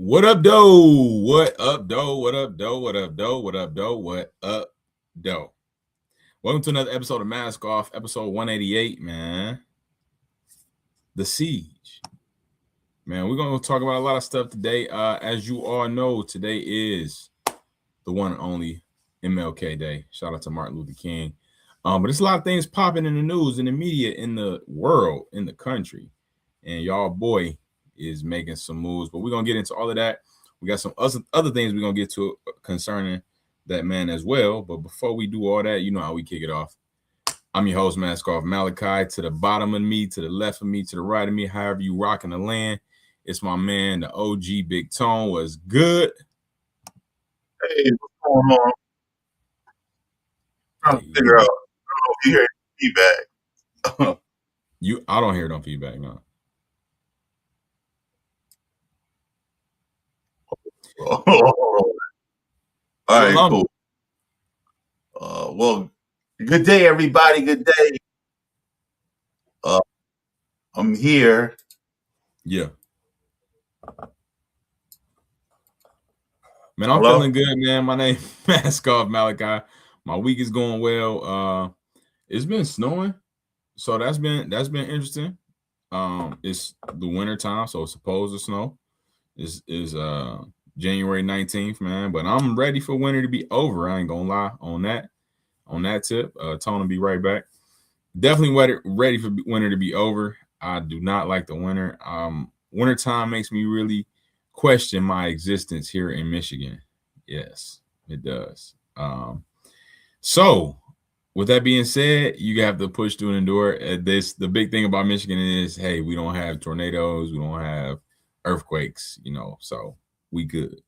What up, doe? What up, doe? What up, doe? What up, doe? What up, doe? What up, doe? Welcome to another episode of Mask Off, episode 188, man. The Siege. Man, we're going to talk about a lot of stuff today. As you all know, today is the one and only MLK Day. Shout out to Martin Luther King. But there's a lot of things popping in the news, in the media, in the world, in the country. And y'all boy is making some moves. But we're going to get into all of that. We got some other things we're going to get to concerning that man as well. But before we do all that, you know how we kick it off. I'm your host, Mask Off Malachi. To the bottom of me, to the left of me, to the right of me, however you rocking the land. It's my man, the OG Big Tone. Was good. Hey, what's going on? I'm trying to figure out. I don't know if you hear feedback. I don't hear no feedback, no. All right, cool. Well, good day, everybody. Good day. I'm here. Yeah. Man, I'm feeling good, man. My name is Mask Off Malachi. My week is going well. It's been snowing, so that's been interesting. It's the winter time, so it's supposed to snow. Is January 19th, man. But I'm ready for winter to be over. I ain't gonna lie on that tip. Tone will be right back. Definitely ready for winter to be over. I do not like the winter. Wintertime makes me really question my existence here in Michigan. Yes, it does. So with that being said, you have to push through and endure. The big thing about Michigan is, hey, we don't have tornadoes, we don't have earthquakes, so we good.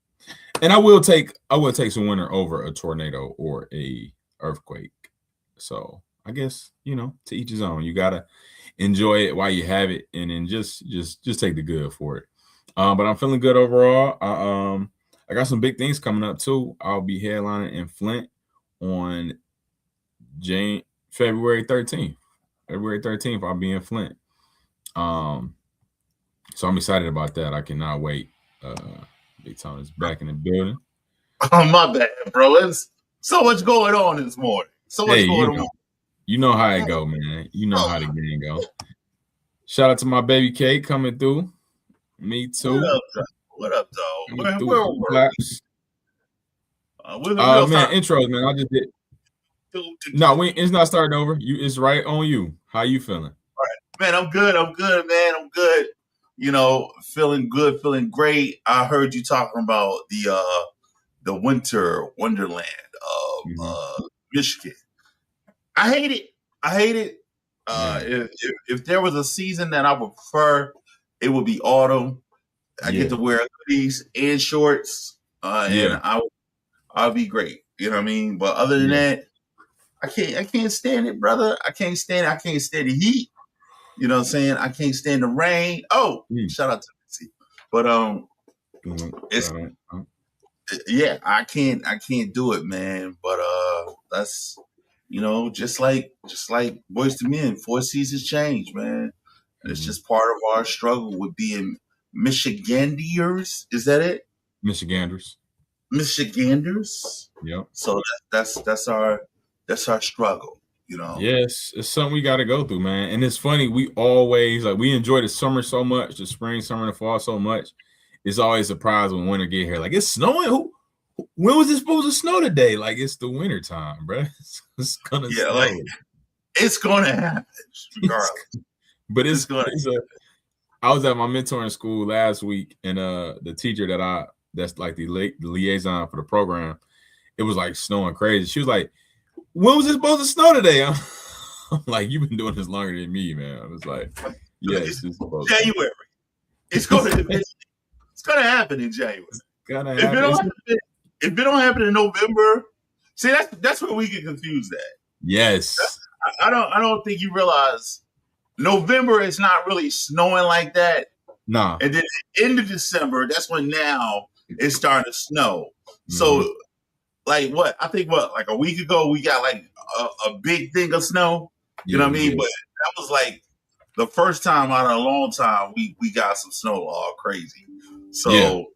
And I will take some winter over a tornado or a earthquake. So I guess, to each his own. You gotta enjoy it while you have it, and then just take the good for it. But I'm feeling good overall. I got some big things coming up too. I'll be headlining in Flint on February 13th. February 13th, I'll be in Flint. So I'm excited about that. I cannot wait. Big Tone is back in the building. Oh, my bad, bro. There's so much going on this morning. So much going on. You know how it go, man. You know how the game go. Shout out to my baby K coming through. Me too. What up, dog? Man, intros, man. I just did. No, it's not starting over. It's right on you. How you feeling? All right, man. I'm good, man. I'm good. Feeling good, feeling great. I heard you talking about the winter wonderland of Michigan. I hate it. If there was a season that I would prefer, it would be autumn. I get to wear hoodies and shorts, and I'll be great. You know what I mean? But other than that, I can't stand it, brother. I can't stand the heat. You know what I'm saying? I can't stand the rain. Oh, shout out to Missy. But I can't do it, man. But that's just like Boys to Men, 4 seasons change, man. And it's just part of our struggle with being Michiganders. Is that it? Michiganders. Yeah. So that's our struggle. Yes, it's something we got to go through, man. And it's funny, we always we enjoy the summer so much, the spring, summer, and fall so much. It's always a surprise when winter get here. Like, it's snowing. When was it supposed to snow today? Like, it's the winter time, bro. It's gonna snow. It's gonna happen regardless. But I was at my mentoring school last week, and the teacher that's like the liaison for the program, it was like snowing crazy. She was like, when was it supposed to snow today? I'm like, you've been doing this longer than me, man. I was like, yes, it's supposed January. It's gonna happen in January. If it don't happen in November, see, that's where we get confused at. Yes. I don't think you realize November is not really snowing like that. Nah. And then at the end of December, that's when now it's starting to snow. So like a week ago we got like a big thing of snow. You know what I mean? But that was like the first time out of a long time we got some snow all crazy. So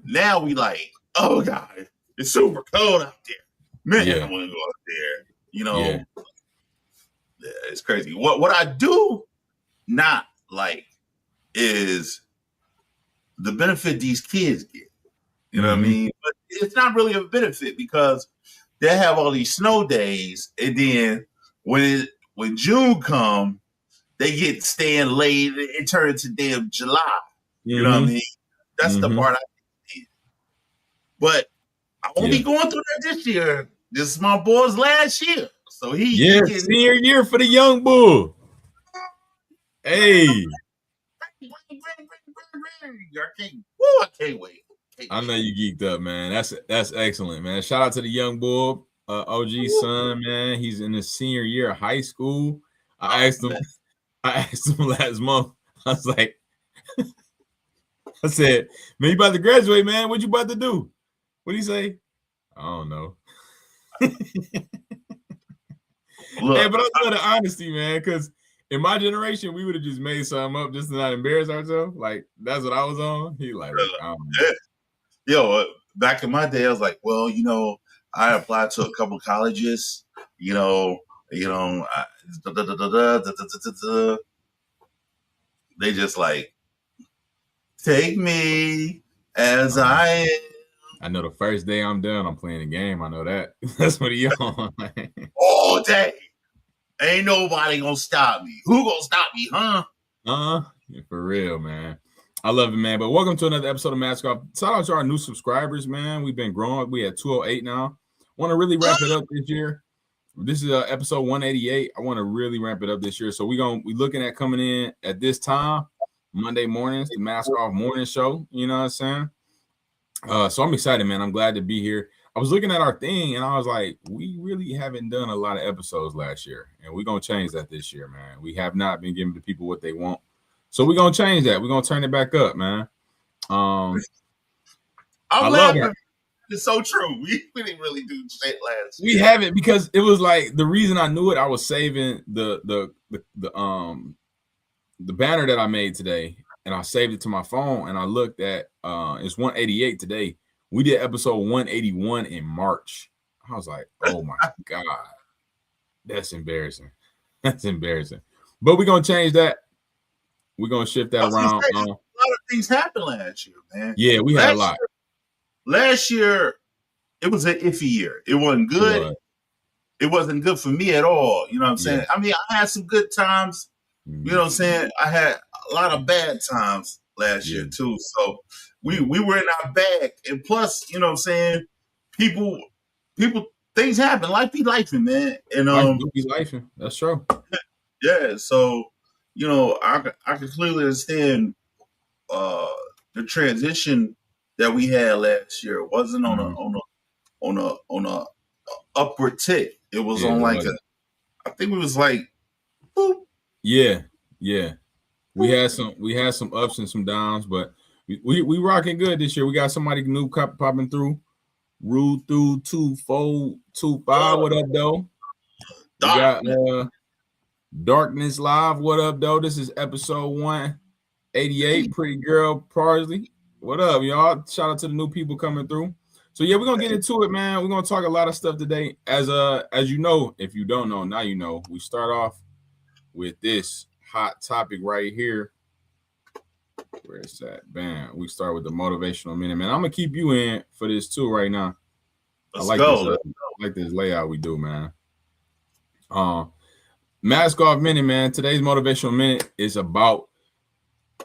Now we like, oh God, it's super cold out there. Man, I Yeah. want to go out there. Yeah. Yeah, it's crazy. What I do not like is the benefit these kids get. You know what I mean? But it's not really a benefit because they have all these snow days, and then when June come, they get staying late. It turns into damn July. You know what I mean? That's the part I hate. But I won't be going through that this year. This is my boy's last year, so he getting senior year for the young bull. Hey, I can't wait. I know you geeked up, man. That's excellent, man. Shout out to the young bull, OG son, man. He's in his senior year of high school. I asked him last month. I was like, I said, man, you about to graduate, man. What you about to do? What'd he say? I don't know. Look, hey, but I love the honesty, man, because in my generation, we would have just made something up just to not embarrass ourselves. Like, that's what I was on. He like, I don't know. Yo, back in my day, I was like, well, I applied to a couple colleges, they just like, take me as I am. I know the first day I'm done, I'm playing a game. I know that. That's what he on. All day. Ain't nobody gonna stop me. Who gonna stop me, huh? Yeah, for real, man. I love it, man. But welcome to another episode of Mask Off. Shout out to our new subscribers, man. We've been growing. We at 208 now. Want to really wrap it up this year. This is episode 188. I want to really ramp it up this year. So we looking at coming in at this time, Monday mornings, the Mask Off morning show. You know what I'm saying? So I'm excited, man. I'm glad to be here. I was looking at our thing and I was like, we really haven't done a lot of episodes last year. And we're going to change that this year, man. We have not been giving the people what they want. So we're going to change that. We're going to turn it back up, man. I'm laughing. It's so true. We didn't really do shit last year. We haven't, because it was like the reason I knew it, I was saving the banner that I made today, and I saved it to my phone, and I looked at it's 188 today. We did episode 181 in March. I was like, oh my God. That's embarrassing. That's embarrassing. But we're gonna change that. We're gonna shift that around. A lot of things happened last year, man. Yeah, we had a lot. Last year, it was an iffy year. It wasn't good. It wasn't good for me at all. You know what I'm saying? I mean, I had some good times. You know what I'm saying? I had a lot of bad times last year too. So we were in our bag. And plus, you know what I'm saying, people things happen. Life be lifing, man. And life be lifing. That's true. Yeah. So, I can clearly understand the transition that we had last year. It wasn't on a upward tick. It was on like I think it was like boop. Yeah. We had some ups and some downs, but we rocking good this year. We got somebody new popping through. Rule through 2425. What up, though? We got Darkness Live. What up, though? This is episode 188. Pretty Girl Parsley. What up, y'all? Shout out to the new people coming through. So yeah, we're gonna get into it, man. We're gonna talk a lot of stuff today. As you know, if you don't know, now you know. We start off with this hot topic right here. Where is that? Bam. We start with the motivational minute, man. I'm gonna keep you in for this too right now. I like this layout we do, man. Mask Off minute, man. Today's motivational minute is about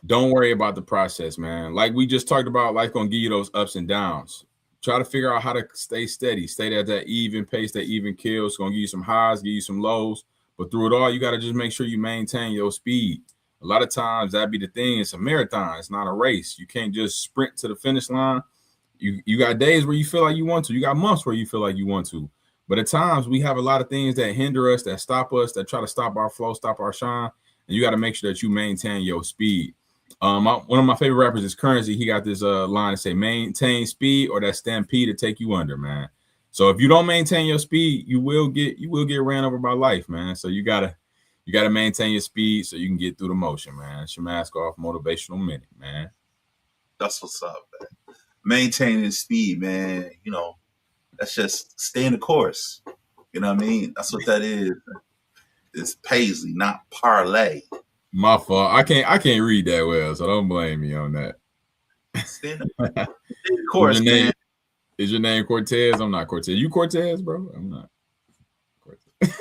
don't worry about the process, man. Like we just talked about, life gonna give you those ups and downs. Try to figure out how to stay steady, stay at that even pace, that even kill. It's gonna give you some highs, give you some lows, but through it all, you gotta just make sure you maintain your speed. A lot of times that'd be the thing. It's a marathon. It's not a race. You can't just sprint to the finish line. You got days where you feel like you want to. You got months where you feel like you want to. But at times we have a lot of things that hinder us, that stop us, that try to stop our flow, stop our shine. And you got to make sure that you maintain your speed. One of my favorite rappers is Currency. He got this line to say, maintain speed or that stampede to take you under, man. So if you don't maintain your speed, you will get ran over by life, man. So you gotta maintain your speed so you can get through the motion, man. It's your Mask Off motivational minute, man. That's what's up, man. maintaining speed, man. You know, that's just staying the course. You know what I mean? That's what that is. It's Paisley, not parlay. My fault. I can't read that well, so don't blame me on that. Stay the Is your course, name man. is your name Cortez? I'm not Cortez. You Cortez, bro? I'm not Cortez.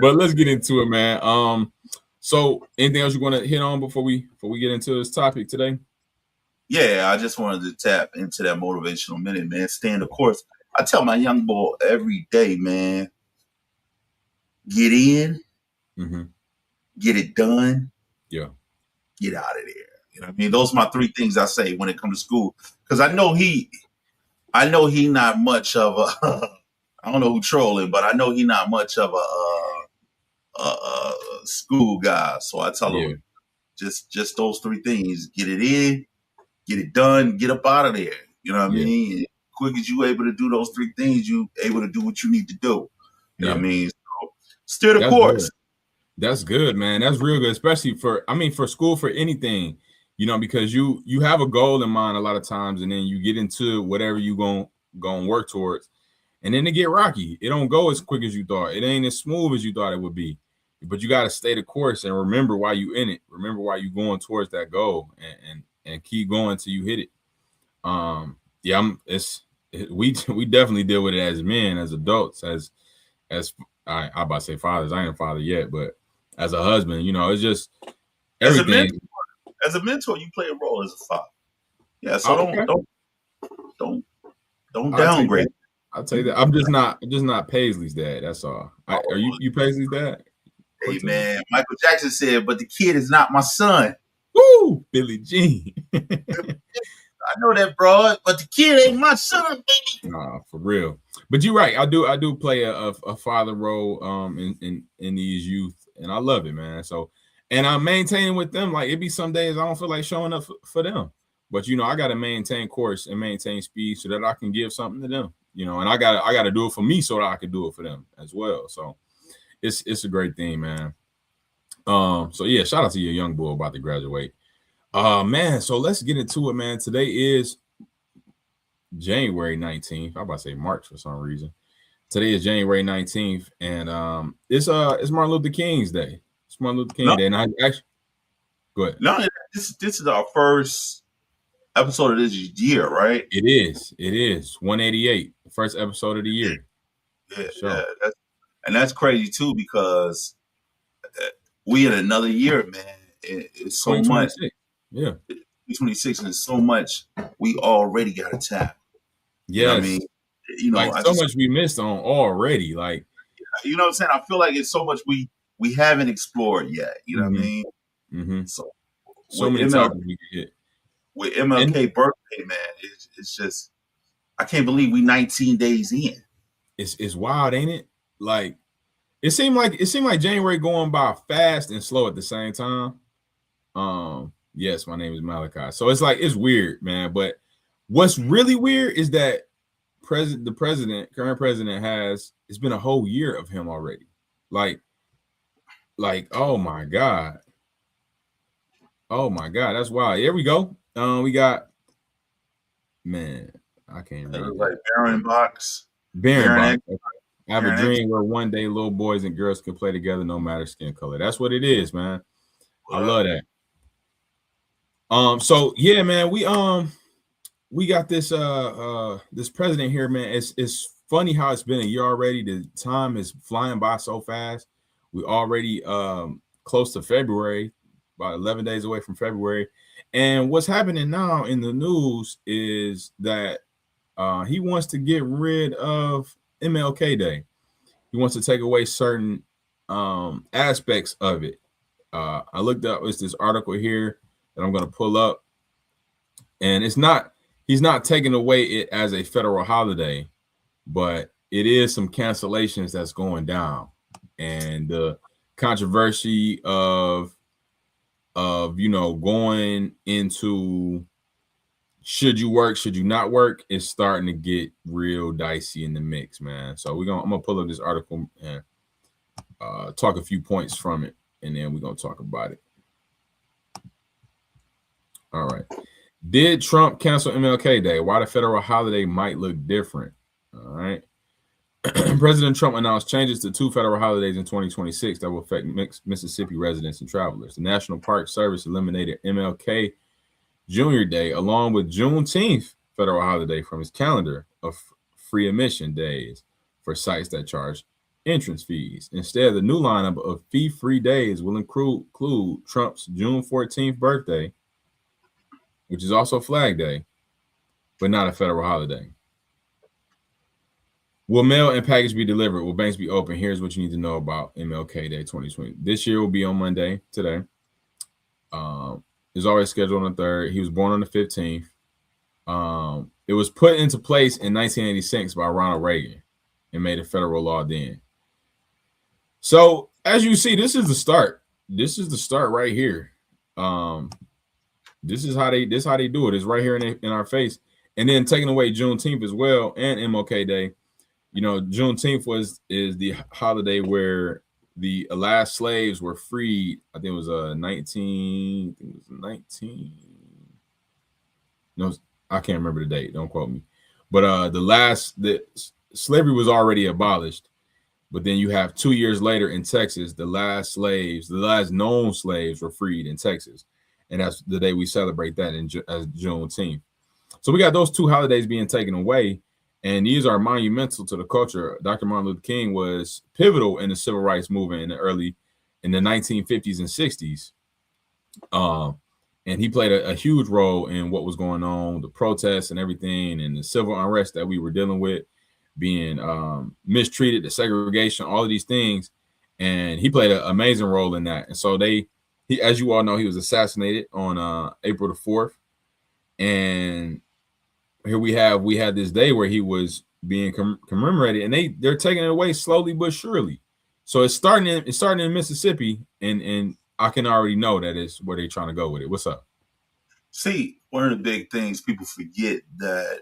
But let's get into it, man. So anything else you want to hit on before we get into this topic today? Yeah, I just wanted to tap into that motivational minute, man. Stay the course. I tell my young boy every day, man, get in, Mm-hmm. get it done, Yeah. get out of there. You know what I mean? Those are my three things I say when it comes to school. Because I know he not much of a I don't know who trolling, but I know he not much of a school guy. So I tell Yeah. him just those three things: get it in, get it done, get up out of there. You know what I Yeah. mean? Quick as you able to do those three things, you able to do what you need to do. You know what I mean? So steer the That's course. good. That's good, man. That's real good, especially for school, for anything, because you have a goal in mind a lot of times, and then you get into whatever you going work towards, and then it get rocky. It don't go as quick as you thought. It ain't as smooth as you thought it would be. But you got to stay the course and remember why you in it. Remember why you going towards that goal, and keep going till you hit it. Yeah, we definitely deal with it as men, as adults, as I about to say fathers. I ain't a father yet, but as a husband, it's just everything. As a mentor, you play a role as a father. Yeah, so Okay. don't I'll take downgrade. that. I'll tell you that. I'm just not Paisley's dad. That's all. Are you Paisley's dad? Hey man, Michael Jackson said, "But the kid is not my son." Woo, Billie Jean. I know that, bro, but the kid ain't my son, baby. Nah, for real. But you're right. I do play a father role in these youth, and I love it, man. So, and I'm maintaining with them. Like, it be some days I don't feel like showing up for them, but I got to maintain course and maintain speed so that I can give something to them. And I got to do it for me so that I can do it for them as well. So it's a great thing, man. So yeah, shout out to your young boy about to graduate. Man, so let's get into it, man. Today is January 19th. I'm about to say March for some reason. Today is January 19th, and it's Martin Luther King's Day. It's Martin Luther King Day, and I actually go ahead. No, this is our first episode of this year, right? It is 188, the first episode of the year. Yeah, sure. That's crazy too, because we in another year, man. It's so much. Yeah, 2026, and so much we already got to tap. Yes. You know what I mean? Like much we missed on already. Like, you know what I'm saying? I feel like it's so much we haven't explored yet. You know what I mean? Mm-hmm. So many topics we could hit. With MLK birthday, man, it's just, I can't believe we 19 days in. It's wild, ain't it? Like, it seemed like January going by fast and slow at the same time. Yes, my name is Malachi. So it's like, it's weird, man. But what's really weird is that the current president it's been a whole year of him already. Like, oh my God. Oh my God, that's wild. Here we go. We got, man, I can't read that. Like Baron Box. Baron Box. I have a dream where one day little boys and girls can play together no matter skin color. That's what it is, man. I love that. So yeah, man, we got this this president here, man. It's funny how it's been a year already. The time is flying by so fast. We already close to February, about 11 days away from February. And what's happening now in the news is that he wants to get rid of MLK Day. He wants to take away certain aspects of it. I looked up, it's this article here that I'm going to pull up, and he's not taking away it as a federal holiday, but it is some cancellations that's going down, and the controversy of going into should you work, should you not work, is starting to get real dicey in the mix, man. So I'm gonna pull up this article and talk a few points from it, and then we're gonna talk about it. All right. Did Trump cancel MLK Day? Why the federal holiday might look different? All right. President Trump announced changes to 2 federal holidays in 2026 that will affect Mississippi residents and travelers. The National Park Service eliminated MLK Junior Day along with Juneteenth federal holiday from its calendar of free admission days for sites that charge entrance fees. Instead, the new lineup of fee-free days will include Trump's June 14th birthday, which is also Flag Day, but not a federal holiday. Will mail and package be delivered? Will banks be open? Here's what you need to know about MLK Day 2020. This year will be on Monday, today. It's always scheduled on the 3rd. He was born on the 15th. It was put into place in 1986 by Ronald Reagan and made a federal law then. So as you see, this is the start. This is the start right here. This is how they do it. It's right here in our face. And then taking away Juneteenth as well and MLK Day. You know, Juneteenth is the holiday where the last slaves were freed. I think it was 19. No, I can't remember the date. Don't quote me. But the slavery was already abolished. But then you have 2 years later in Texas, the last known slaves were freed in Texas. And that's the day we celebrate that as Juneteenth. So we got those 2 holidays being taken away. And these are monumental to the culture. Dr. Martin Luther King was pivotal in the civil rights movement in the 1950s and 60s. And he played a huge role in what was going on, the protests and everything, and the civil unrest that we were dealing with, being mistreated, the segregation, all of these things. And he played an amazing role in that. And so he, as you all know, he was assassinated on April the 4th. And here we had this day where he was being commemorated, and they're taking it away slowly but surely. So it's starting in Mississippi, and I can already know that is where they're trying to go with it. What's up? See, one of the big things people forget that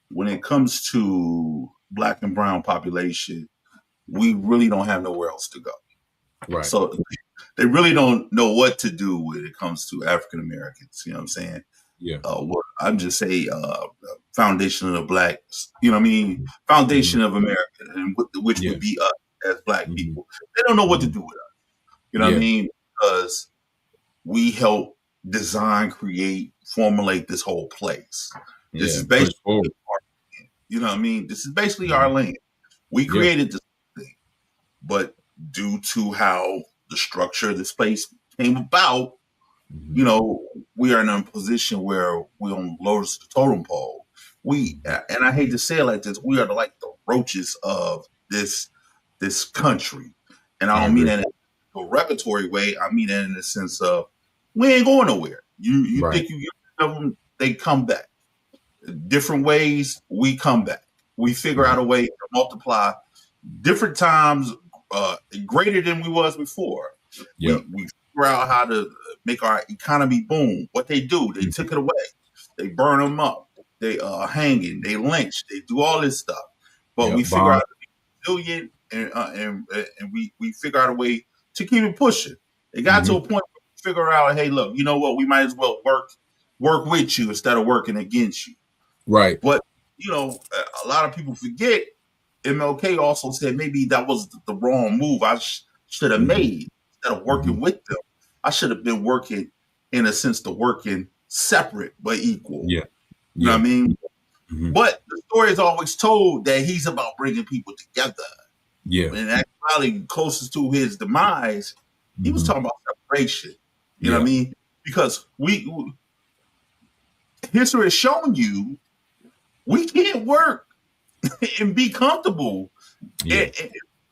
when it comes to Black and brown population, we really don't have nowhere else to go. Right. So they really don't know what to do when it comes to African Americans. You know what I'm saying? Yeah. I'm just say foundation of the Black, you know what I mean? Foundation of America, and which would be us as Black people. They don't know what to do with us. You know what I mean? Because we help design, create, formulate this whole place. This is basically our land. You know what I mean? This is basically our land. We created this thing, but due to how the structure of this place came about, you know, we are in a position where we're on the lowest totem pole. And I hate to say it like this, we are like the roaches of this country. And I don't mean that in a derogatory way. I mean that in the sense of we ain't going nowhere. You think you get rid of them, they come back. Different ways, we come back. We figure out a way to multiply different times greater than we was before. We figure out how to make our economy boom. What they do, they took it away. They burn them up. They hanging. They lynch. They do all this stuff. But we figure out to be resilient, and we figure out a way to keep it pushing. It got to a point where we figure out, hey, look, you know what? We might as well work with you instead of working against you. Right. But you know, a lot of people forget. MLK also said maybe that was the wrong move I should have made. Instead of working with them, I should have been working, in a sense, to working separate but equal. Yeah. You know what I mean? But the story is always told that he's about bringing people together. Yeah. And actually, closest to his demise, he was talking about separation. You know what I mean? Because history has shown you we can't work and be comfortable and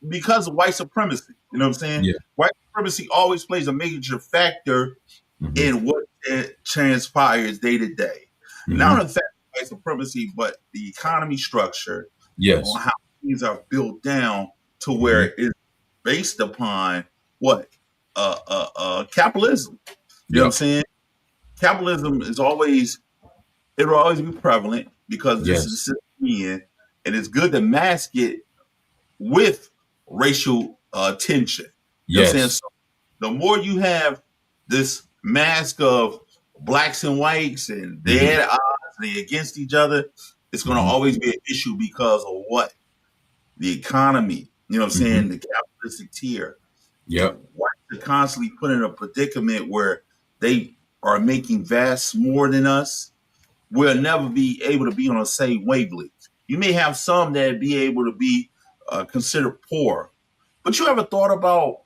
because of white supremacy. You know what I'm saying? Yeah. White supremacy always plays a major factor in what transpires day to day. Not only the fact of white supremacy, but the economy structure, on how things are built down to where it's based upon what? Capitalism. You know what I'm saying? Capitalism is always, it will always be prevalent because this is the system we're in, and it's good to mask it with racial tension. You know what I'm saying? So the more you have this mask of blacks and whites, and Mm-hmm. they're at odds, they against each other. It's going to Mm-hmm. always be an issue because of what? The economy. You know what I'm Mm-hmm. saying? The capitalistic tier. If Yep. whites are constantly put in a predicament where they are making vast more than us, we'll never be able to be on the same wavelength. You may have some that be able to be considered poor, but you ever thought about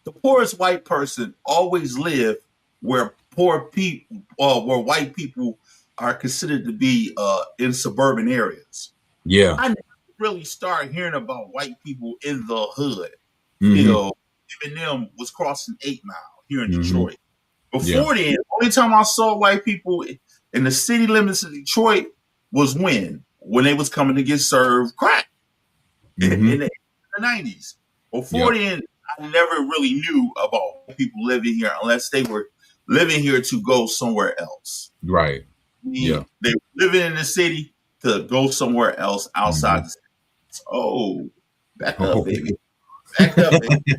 the poorest white person always live where poor people, where white people are considered to be in suburban areas. Yeah. I never really started hearing about white people in the hood Mm-hmm. till Eminem was crossing 8 Mile here in Mm-hmm. Detroit. Yeah. Before then, only time I saw white people in the city limits of Detroit was when they was coming to get served crack Mm-hmm. in the 90s. Before Yep. then, I never really knew about people living here unless they were living here to go somewhere else. Right. I Yeah. mean, they were living in the city to go somewhere else outside Mm-hmm. the city. Oh, back up, Oh. baby. Back up, baby.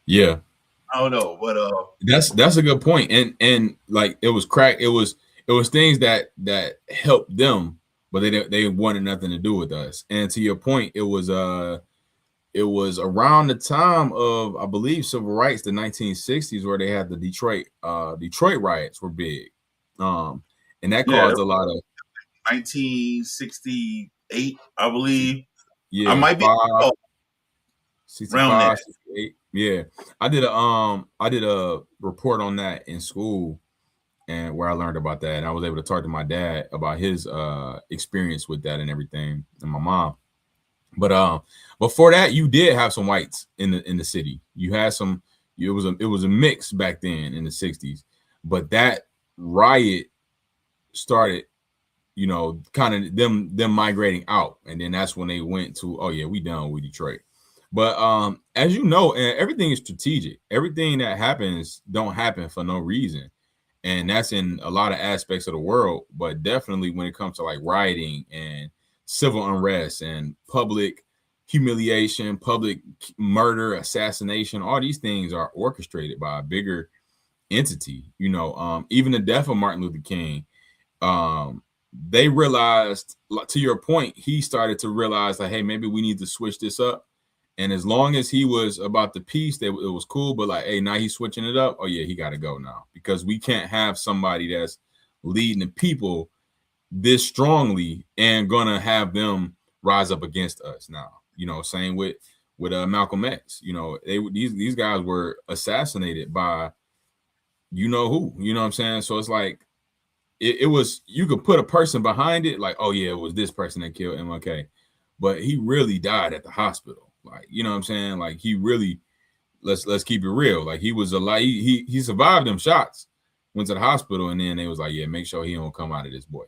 Yeah. I don't know, but That's a good point. And like it was crack. It was things that helped them, but they wanted nothing to do with us. And to your point, it was around the time of, I believe, civil rights, the 1960s, where they had the Detroit riots were big. Um, and that yeah, caused a lot of 1968, I believe. I yeah, might be 5, around there. 65, 68. Yeah. I did a report on that in school, and where I learned about that. And I was able to talk to my dad about his experience with that and everything, and my mom. But before that, you did have some whites in the city. You had some. It was a mix back then in the 60s. But that riot started, kind of them migrating out, and then that's when they went to, oh yeah, we done with Detroit. But as you know, and everything is strategic. Everything that happens don't happen for no reason, and that's in a lot of aspects of the world, but definitely when it comes to like rioting and civil unrest and public humiliation, public murder, assassination, all these things are orchestrated by a bigger entity. Even the death of Martin Luther King, um they realized, like, to your point, he started to realize like, hey, maybe we need to switch this up. And as long as he was about the peace, that it was cool. But like, hey, now he's switching it up. Oh yeah, he got to go now, because we can't have somebody that's leading the people this strongly and gonna have them rise up against us now. Same with Malcolm X. These guys were assassinated by who. You know what I'm saying? So it's like, it was, you could put a person behind it, like, oh yeah, it was this person that killed MLK, but he really died at the hospital. Like, you know what I'm saying? Like, he really, let's keep it real. Like, he was alive. He survived them shots, went to the hospital, and then they was like, yeah, make sure he don't come out of this, boy.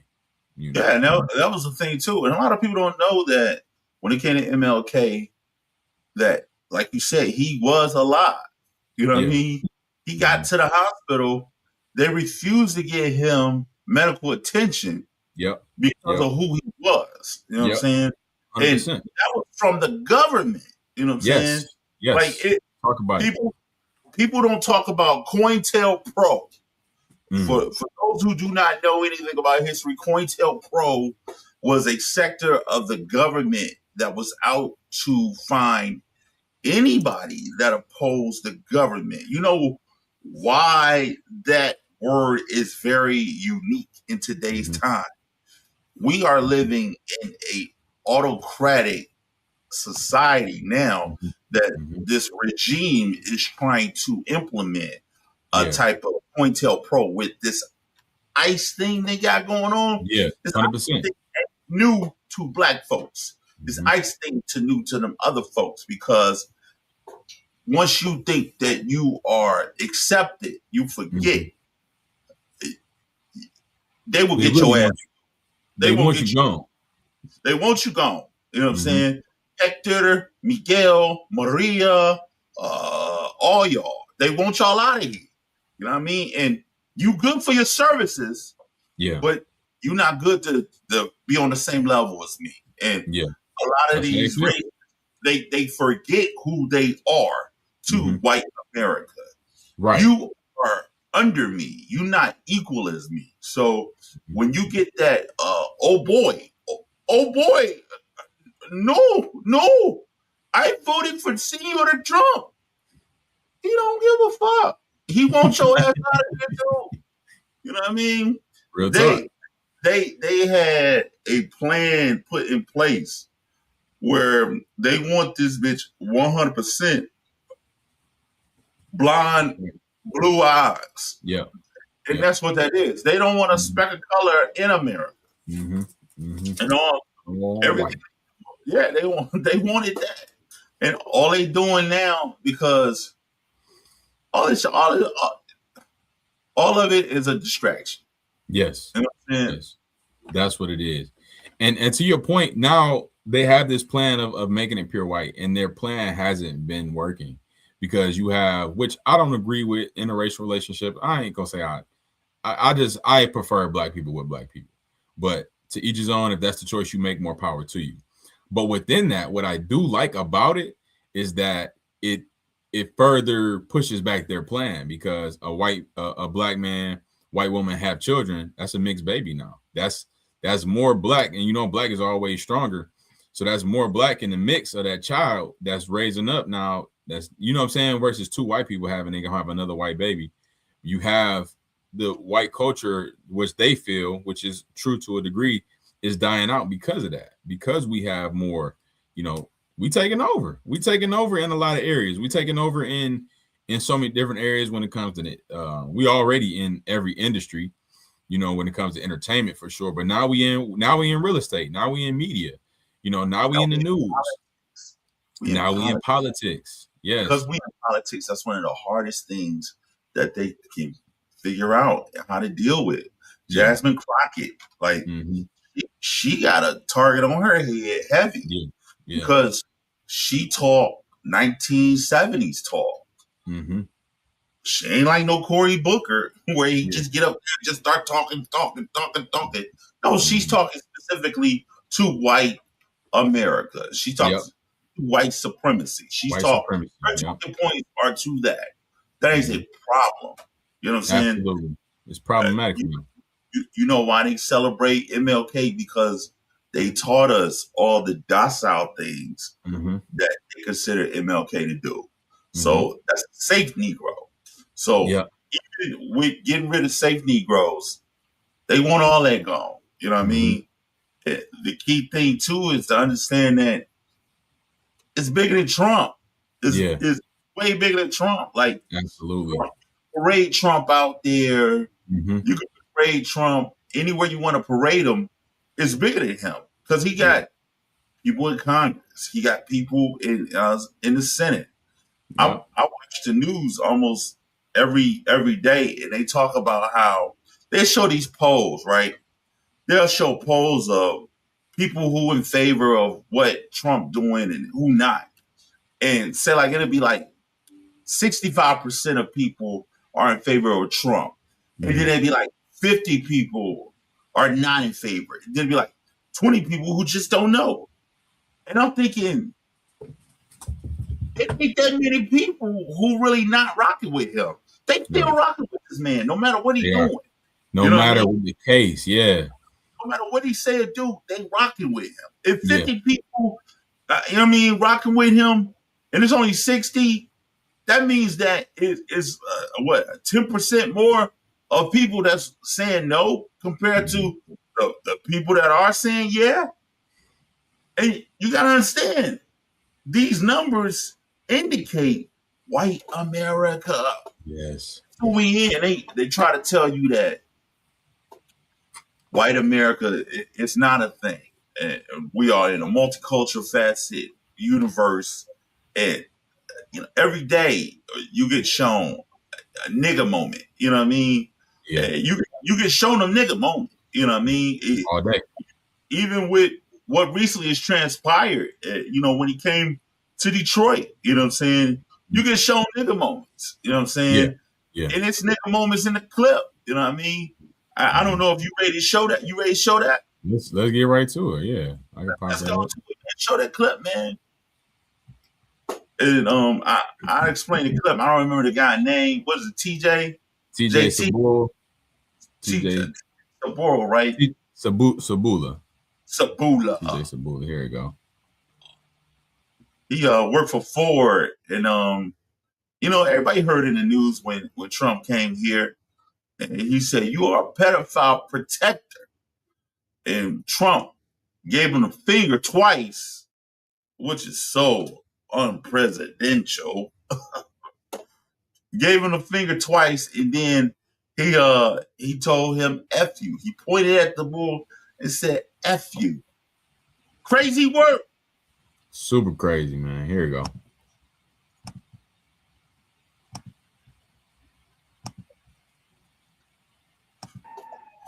Yeah, and that was the thing too. And a lot of people don't know that when it came to MLK, that like you said, he was alive. You know what I Yeah. mean? He got to the hospital. They refused to give him medical attention Yep. because Yep. of who he was. You know what I'm Yep. saying? And 100%. that was from the government. You know what I'm saying? Yes. Yes. Like Talk about it. people don't talk about COINTELPRO. For Mm. those who do not know anything about history, COINTELPRO was a sector of the government that was out to find anybody that opposed the government. You know why that word is very unique in today's Mhm. time. We are living in a autocratic society now Mhm. that Mhm. this regime is trying to implement a Yeah. type of COINTELPRO with this ICE thing they got going on. Yeah. This ICE 100%. thing ain't new to black folks. This Mhm. ICE thing to new to them other folks, because once you think that you are accepted, you forget Mhm. they will They get really your ass. want you. They They will want get you you. gone. They want you gone. You know what I'm Mhm. saying? Hector, Miguel, Maria, all y'all. They want y'all out of here. You know what I mean? And you good for your services, Yeah. but you're not good to be on the same level as me. And Yeah. a lot of That's how they these feel. races, they forget who they are to Mhm. white America. Right. You are under me. You're not equal as me. So when you get that, oh boy, no, I voted for Senator Trump. He don't give a fuck. He wants your ass out of here too. You know what I mean? Real talk. They had a plan put in place where they want this bitch 100% blonde, blue eyes. Yeah. And that's what that is. They don't want a speck of color in America. And everything. Yeah, they wanted that. And all they doing now, because all of it is a distraction. Yes. You know what I'm saying? Yes. That's what it is. And to your point, now they have this plan of making it pure white, and their plan hasn't been working because you have, which I don't agree with, interracial relationships. I ain't gonna say I prefer black people with black people, but to each his own. If that's the choice you make, more power to you. But within that, what I do like about it is that it further pushes back their plan, because a black man, white woman have children, that's a mixed baby now. That's more black, and black is always stronger. So that's more black in the mix of that child that's raising up now. That's what I'm saying, versus two white people they can have another white baby. You have the white culture, which they feel, which is true to a degree, is dying out because of that. Because we have more, we taking over. We taking over in a lot of areas. We taking over in so many different areas when it comes to it. We already in every industry, when it comes to entertainment for sure. But now we in real estate. Now we in media. Now we in the news. Now we in politics. Yes. Because we in politics, that's one of the hardest things that they can figure out how to deal with. Jasmine Crockett, like she got a target on her head heavy because she talked 1970s talk. She ain't like no Cory Booker where he just get up and just start talking. No, she's talking specifically to white America. She talks white supremacy. She's talking. Her talking points are to that. That is a problem. You know what I'm saying? Absolutely. It's problematic. You know why they celebrate MLK? Because they taught us all the docile things that they consider MLK to do. So that's safe Negro. So even with getting rid of safe Negroes, they want all that gone. You know what I mean? The key thing too is to understand that it's bigger than Trump. It's way bigger than Trump. Like, absolutely, parade Trump out there. You can parade Trump anywhere you want to parade him. It's bigger than him because he got people in Congress. He got people in the Senate. I watch the news almost every day, and they talk about how they show these polls, right? They'll show polls of people who in favor of what Trump doing and who not. And say like it'll be like 65% of people are in favor of Trump. And then they'd be like 50 people are not in favor. And then it'd be like 20 people who just don't know. And I'm thinking, it ain't that many people who really not rocking with him. They still rocking with this man, no matter what he's doing. No matter what the case, no matter what he say or do, they rocking with him. If 50 people, rocking with him, and it's only 60, that means that it is 10% more of people that's saying no compared to the people that are saying yeah. And you gotta understand, these numbers indicate white America. Yes. Who we in? They try to tell you that white America, it's not a thing. And we are in a multicultural facet universe, and every day you get shown a nigga moment. You know what I mean? Yeah. You get shown a nigga moment. You know what I mean? All day. Even with what recently has transpired, when he came to Detroit, you know what I'm saying? You get shown nigga moments. You know what I'm saying? Yeah. And it's nigga moments in the clip. You know what I mean? I don't know if you ready to show that. You ready to show that? Let's get right to it. Yeah. Let's go to it, man. Show that clip, man. And I explained the clip. I don't remember the guy's name. What is it, TJ? TJ JT Sabula. TJ Saburo, right? Sabula. Sabula. TJ Sabula. Here we go. He worked for Ford, and everybody heard in the news when Trump came here, and he said, "You are a pedophile protector," and Trump gave him the finger twice, which is so unpresidential. Gave him the finger twice, and then he told him "F you." He pointed at the bull and said "F you." Crazy work. Super crazy, man. Here we go.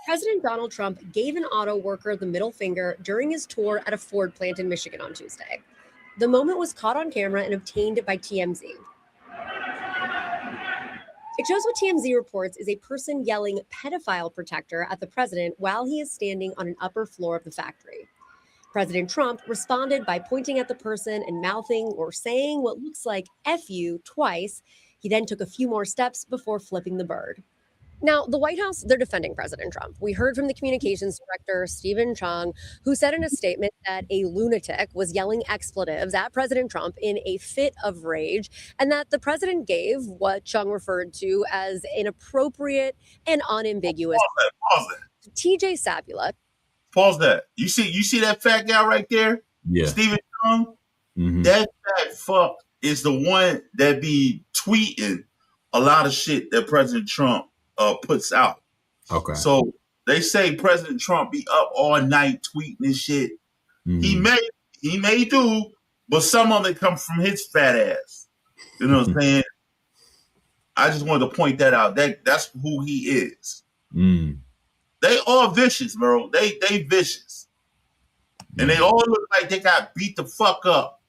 President Donald Trump gave an auto worker the middle finger during his tour at a Ford plant in Michigan on Tuesday. The moment was caught on camera and obtained by TMZ. It shows what TMZ reports is a person yelling pedophile protector at the president while he is standing on an upper floor of the factory. President Trump responded by pointing at the person and mouthing or saying what looks like F you twice. He then took a few more steps before flipping the bird. Now, the White House, they're defending President Trump. We heard from the communications director, Stephen Chung, who said in a statement that a lunatic was yelling expletives at President Trump in a fit of rage, and that the president gave what Chung referred to as inappropriate and unambiguous. Pause that. TJ Sabula. Pause that. You see that fat guy right there? Yeah. Stephen Chung? Mm-hmm. That fat fuck is the one that be tweeting a lot of shit that President Trump puts out. Okay. So they say President Trump be up all night tweeting this shit. Mm-hmm. He may do, but some of it comes from his fat ass. You know what I'm saying? I just wanted to point that out. That's who he is. Mm. They all vicious, bro. They vicious. And they all look like they got beat the fuck up.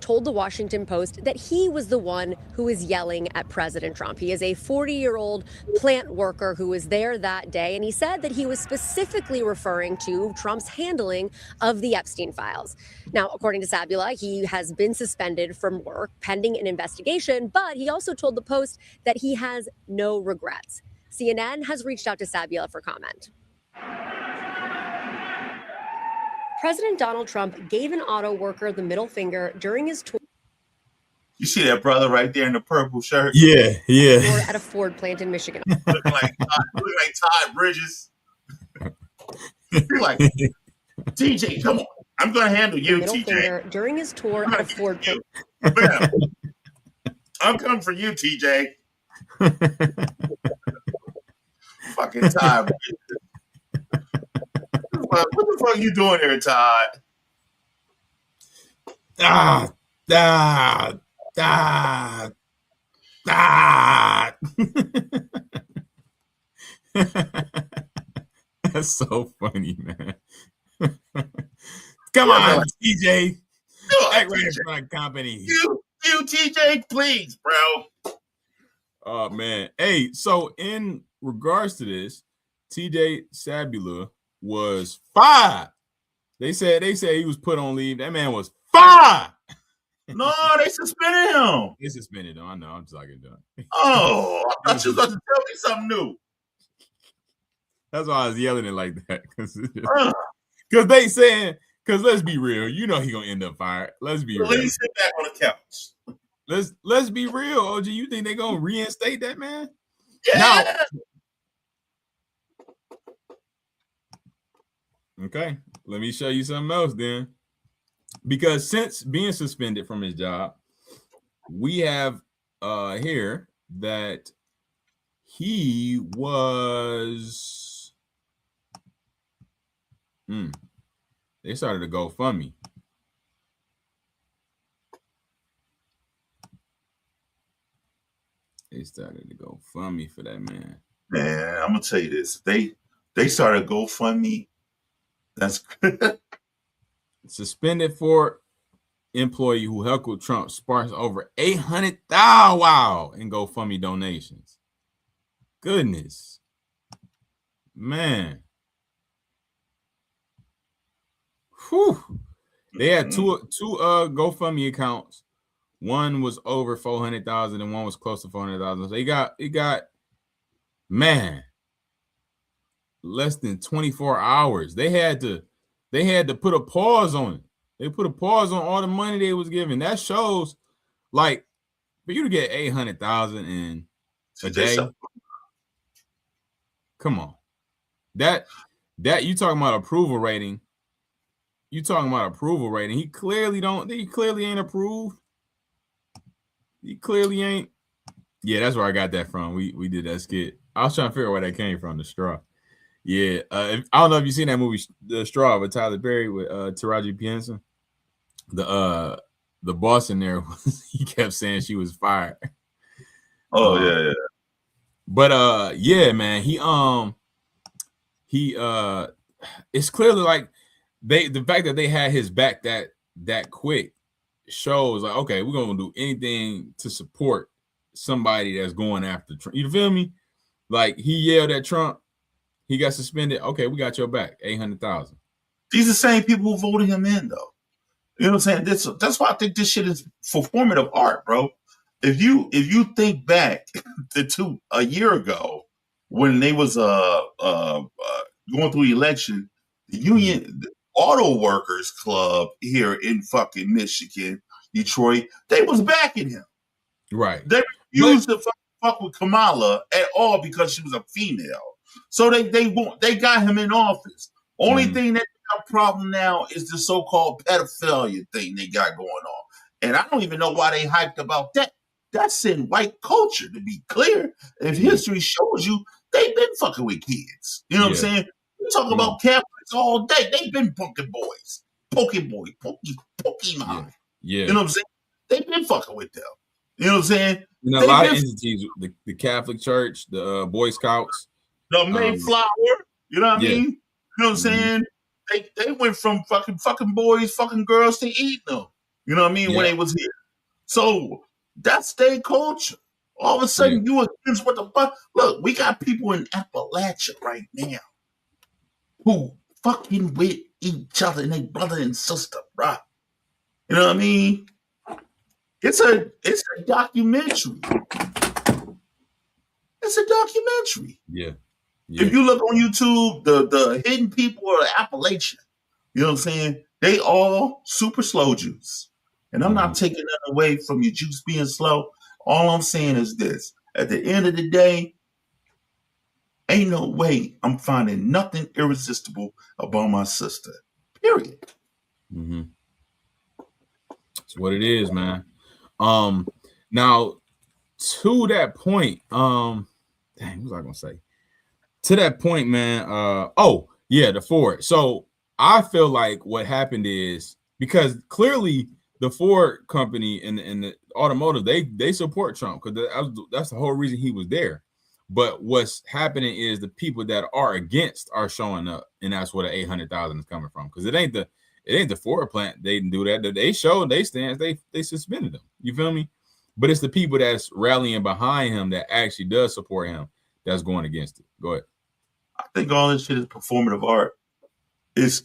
Told the Washington Post that he was the one who was yelling at President Trump. He is a 40-year-old plant worker who was there that day, and he said that he was specifically referring to Trump's handling of the Epstein files. Now, according to Sabula, he has been suspended from work pending an investigation, but he also told the Post that he has no regrets. CNN has reached out to Sabula for comment. President Donald Trump gave an auto worker the middle finger during his tour. You see that brother right there in the purple shirt? Yeah. At a Ford plant in Michigan. Looking like Todd Bridges. You're like, TJ, come on. I'm going to handle you, middle TJ. Finger during his tour at a Ford plant. I'm coming for you, TJ. Fucking Todd Bridges. What the fuck are you doing here, Todd? That's so funny, man. Come on, TJ. Act right in front of company. You, TJ, please, bro. Oh, man. Hey, so in regards to this, TJ Sabula was fired. They said he was put on leave. That man was fired. No, they suspended him. They suspended him. I know. I'm just like done. Oh, I thought you was about to tell me something new. That's why I was yelling it like that. Because they saying, because let's be real, you know he gonna end up fired. Let's be real. Let me sit back on the couch. Let's be real, OG. You think they gonna reinstate that man? Yeah. Now, okay, let me show you something else then. Because since being suspended from his job, we have here that he was they started to GoFundMe. They started to GoFundMe for that man. Man, I'm gonna tell you this. They started GoFundMe. That's good. Suspended for employee who heckled Trump sparks over 800,000 in GoFundMe donations. Goodness, man. Whew. They had two GoFundMe accounts. One was over 400,000 and one was close to 400,000. So he got man, less than 24 hours. They had to put a pause on it. They put a pause on all the money they was giving. That shows, like, for you to get 800,000 in a day. Come on. That you talking about approval rating. You talking about approval rating. He clearly ain't approved. He clearly ain't. Yeah, that's where I got that from. We did that skit. I was trying to figure out where that came from, the straw. Yeah. I don't know if you've seen that movie, The Straw, with Tyler Perry with Taraji P. Henson. The boss in there, he kept saying she was fired. Oh, yeah. But yeah, man, he it's clearly like the fact that they had his back that quick shows like, okay, we're gonna do anything to support somebody that's going after Trump. You feel me? Like, he yelled at Trump, he got suspended. Okay, we got your back. 800,000. These are the same people who voted him in, though. You know what I'm saying? That's why I think this shit is performative art, bro. If you think back to a year ago when they was going through the election, the union, the auto workers club here in fucking Michigan, Detroit, they was backing him. Right. They refused to fuck with Kamala at all because she was a female. So they got him in office. Only thing that got a problem now is the so-called pedophilia thing they got going on. And I don't even know why they hyped about that. That's in white culture, to be clear. If history shows you, they've been fucking with kids. You know what I'm saying? We talk about Catholics all day. They've been punking boys. Pokemon. Yeah. You know what I'm saying? They've been fucking with them. You know what I'm saying? You know, a lot of entities, the Catholic Church, the Boy Scouts, the Mayflower, you know what I mean? You know what I'm saying? They went from fucking boys, fucking girls to eating them. You know what I mean? When they was here. So that's their culture. All of a sudden, you against what the fuck? Look, we got people in Appalachia right now who fucking with each other and they brother and sister, bro. You know what I mean? It's a documentary. It's a documentary. Yeah. If you look on YouTube, the hidden people of Appalachia, you know what I'm saying? They all super slow juice. And I'm not taking that away from your juice being slow. All I'm saying is this. At the end of the day, ain't no way I'm finding nothing irresistible about my sister. Period. That's what it is, man. Now, to that point, dang, what was I gonna say? To that point, man, the Ford. So I feel like what happened is, because clearly the Ford company and the automotive, they support Trump, because that's the whole reason he was there. But what's happening is the people that are against are showing up, and that's where the 800,000 is coming from. Because it ain't the Ford plant. They didn't do that. They showed they stance. They suspended them. You feel me? But it's the people that's rallying behind him that actually does support him that's going against it. Go ahead. I think all this shit is performative art. It's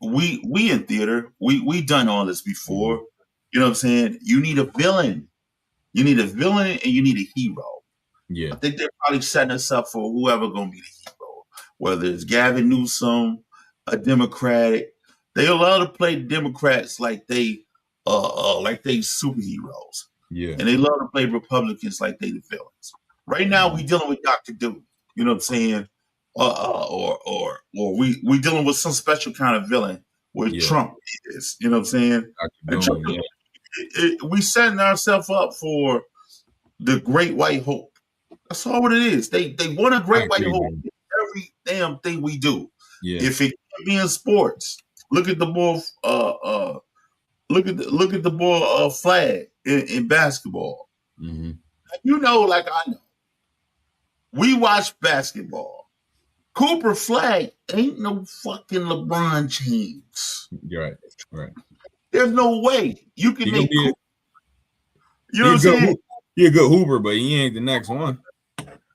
we in theater. We done all this before. You know what I'm saying? You need a villain. You need a villain and you need a hero. Yeah. I think they're probably setting us up for whoever gonna be the hero. Whether it's Gavin Newsom, a Democratic. They love to play Democrats like they superheroes. Yeah. And they love to play Republicans like they the villains. Right now we dealing with Dr. Doom. You know what I'm saying? Or we dealing with some special kind of villain where Trump is. You know what I'm saying? We setting ourselves up for the Great White Hope. That's all what it is. They want a Great White Hope in every damn thing we do. Yeah. If it can be in sports, look at the bull. Look at the bull flag in basketball. You know, like I know, we watch basketball. Cooper Flag ain't no fucking LeBron James. You're right. There's no way you can make Cooper. You know what I'm saying? He a good Hooper, but he ain't the next one.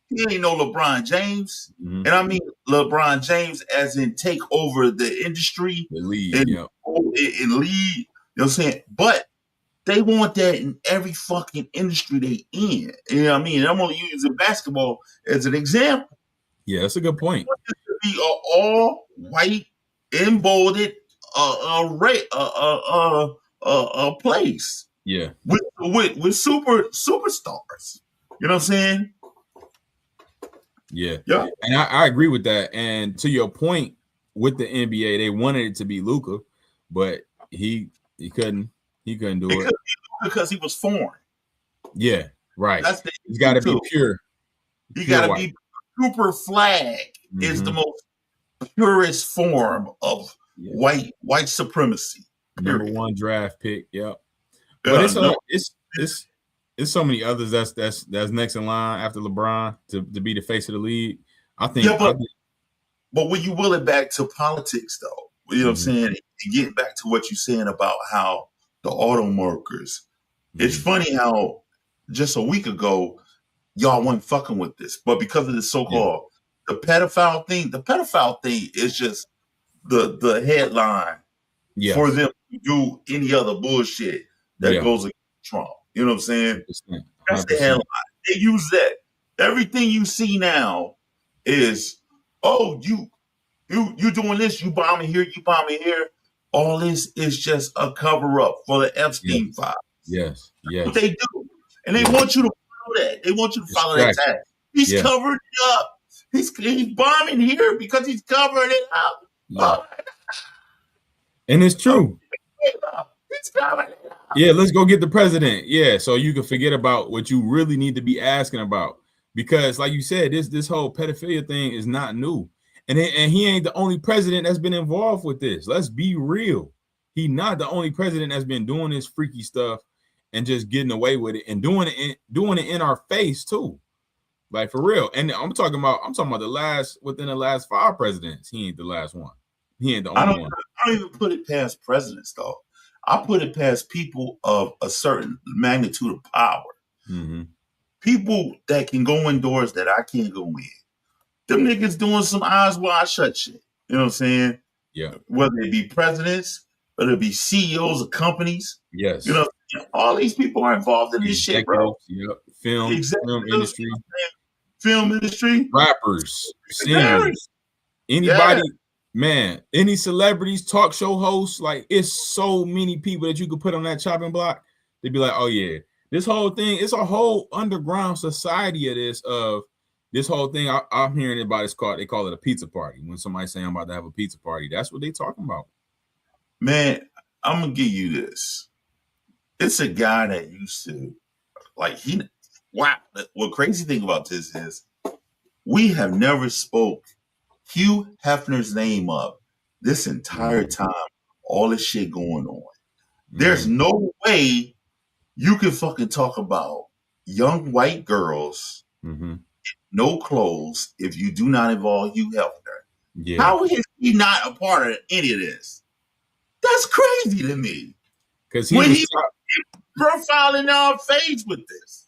He ain't no LeBron James. And I mean LeBron James as in take over the industry. The lead, and lead. You know what I'm saying? But They want that in every fucking industry they in. You know what I mean? And I'm only using basketball as an example. Yeah, that's a good point. It should be all white, embolded, place. Yeah. With superstars. You know what I'm saying? Yeah. Yeah. And I agree with that. And to your point with the NBA, they wanted it to be Luka, but he couldn't do it. Because he was foreign. Yeah, right. That's the He's got to be pure. He got to be super flag is the most purest form of white supremacy. Number one draft pick. Yep. But it's so many others that's next in line after LeBron to be the face of the league. I think. Yeah, but when you will it back to politics, though, you know what I'm saying? And getting back to what you're saying about how the auto markers. It's funny how just a week ago y'all weren't fucking with this, but because of the so-called the pedophile thing is just the headline for them to do any other bullshit that goes against Trump. You know what I'm saying? 100%. That's the headline. They use that. Everything you see now is, oh, you doing this, you bombing here, you bombing here. All this is just a cover-up for the Epstein files. Yes. That's what they do. And they want you to follow that. They want you to follow that tag. He's covering it up. He's bombing here because he's covering it up. Oh. And it's true. He's covering it up. Yeah, let's go get the president. Yeah, so you can forget about what you really need to be asking about. Because like you said, this whole pedophilia thing is not new. And he ain't the only president that's been involved with this. Let's be real. He's not the only president that's been doing this freaky stuff and just getting away with it and doing it in our face too. Like for real. And I'm talking about within the last 5 presidents. He ain't the last one. He ain't the only one. I don't even put it past presidents though. I put it past people of a certain magnitude of power. Mm-hmm. People that can go indoors that I can't go in. Them niggas doing some eyes wide shut shit. You know what I'm saying? Yeah. Whether it be presidents, whether it be CEOs of companies. Yes. You know, all these people are involved in this shit, bro. Yep. Film industry. Film industry. Rappers. Singers. Anybody, man, any celebrities, talk show hosts, like it's so many people that you could put on that chopping block. They'd be like, oh yeah, this whole thing, it's a whole underground society of this whole thing. I'm hearing about they call it a pizza party. When somebody's saying I'm about to have a pizza party, that's what they talking about. Man, I'm gonna give you this. It's a guy that used to wow. What crazy thing about this is we have never spoke Hugh Hefner's name up this entire time. All this shit going on. There's no way you can fucking talk about young white girls, no clothes, if you do not involve Hugh Hefner. Yeah. How is he not a part of any of this? That's crazy to me. Because he's profiling our face with this.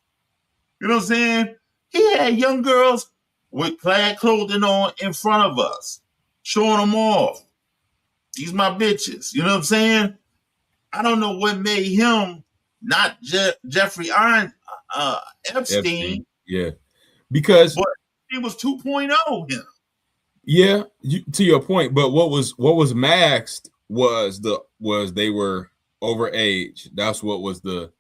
You know what I'm saying? He had young girls with plaid clothing on in front of us, showing them off. These my bitches. You know what I'm saying? I don't know what made him not Jeffrey Epstein. Yeah. Because he was 2.0 him. Yeah, to your point. But what was maxed was they were over age. That's what was the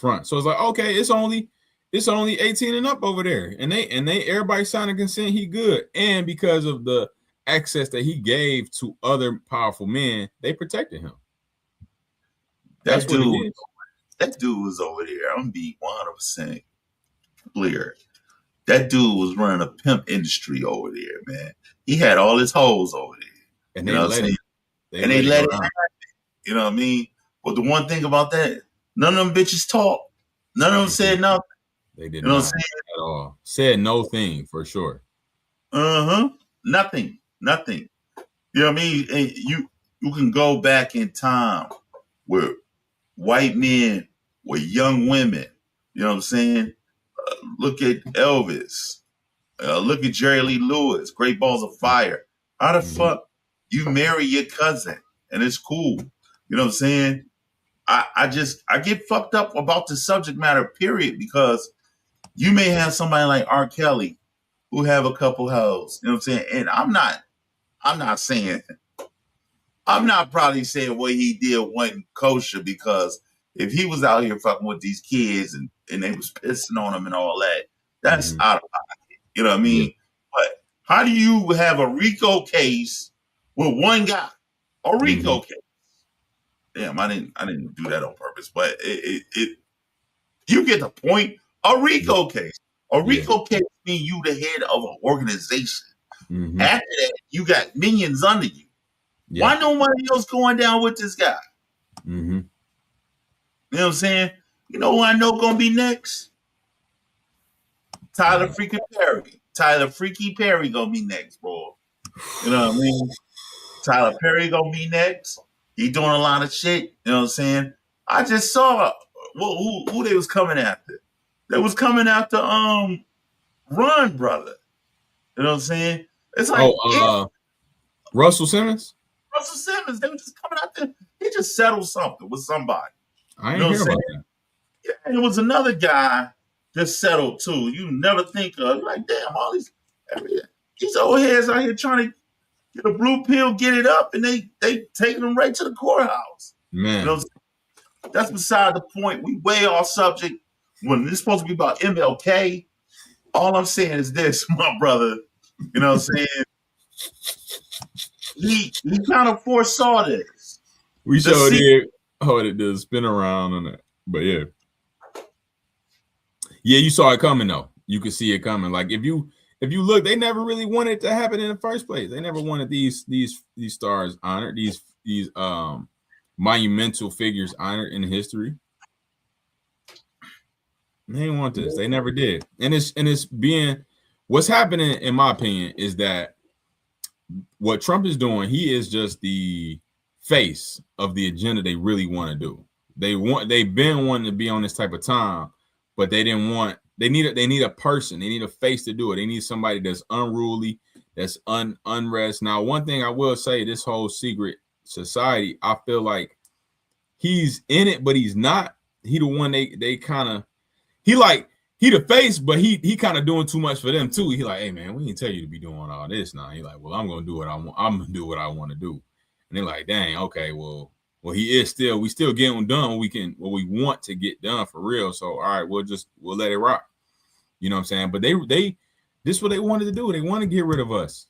front. So it's like, okay, it's only 18 and up over there, and they everybody signed a consent. He good, and because of the access that he gave to other powerful men, they protected him. That dude was over there. I'm gonna be 100% clear. That dude was running a pimp industry over there, man. He had all his hoes over there, and they let it. They let it happen. You know what I mean? But the one thing about that, none of them bitches talked. None of them said nothing. They did not at all. Said no thing for sure. Nothing. You know what I mean? And you can go back in time where white men were young women. You know what I'm saying? Look at Elvis. Look at Jerry Lee Lewis. Great Balls of Fire. How the fuck you marry your cousin and it's cool? You know what I'm saying? I get fucked up about the subject matter, period, because you may have somebody like R. Kelly who have a couple hoes. You know what I'm saying? And I'm not probably saying what he did wasn't kosher, because if he was out here fucking with these kids and they was pissing on him and all that, that's out of pocket. You know what I mean? But how do you have a RICO case with one guy? A RICO case. Damn, I didn't do that on purpose, but it you get the point. A RICO case. A RICO case means you the head of an organization. After that, you got minions under you. Why nobody else going down with this guy? You know what I'm saying? You know who I know gonna be next? Tyler freaking Perry. Tyler freaking Perry gonna be next, bro. You know what I mean? Tyler Perry gonna be next. He doing a lot of shit. You know what I'm saying? I just saw who they was coming after. They was coming after Run brother. You know what I'm saying? It's like Russell Simmons. Russell Simmons. They were just coming out there. He just settled something with somebody. I ain't hear about that. Yeah, and it was another guy that settled too. You never think of, like, damn, all these old heads out here trying to get a blue pill, get it up, and they taking them right to the courthouse. Man, you know, that's beside the point. We way off subject when it's supposed to be about MLK. All I'm saying is this, my brother. You know what I'm saying? He kind of foresaw this. We sure did. Oh, it does spin around on that, but yeah, you saw it coming though. You could see it coming. Like if you look, they never really wanted it to happen in the first place. They never wanted these stars honored, these monumental figures honored in history. They didn't want this. They never did. And it's being what's happening, in my opinion, is that what Trump is doing, he is just the face of the agenda they really want to do. They've been wanting to be on this type of time, but they need a person. They need a face to do it. They need somebody that's unruly, that's unrest. Now, one thing I will say, this whole secret society, I feel like he's in it, but he's not. He the one they kind of he the face, but he kind of doing too much for them too. He like, hey man, we didn't tell you to be doing all this now. He like, well, I'm gonna do what I want. I'm gonna do what I want to do. And they're like, dang, okay, well, we still getting done what we want to get done for real. So all right, we'll let it rock. You know what I'm saying? But they this is what they wanted to do. They want to get rid of us.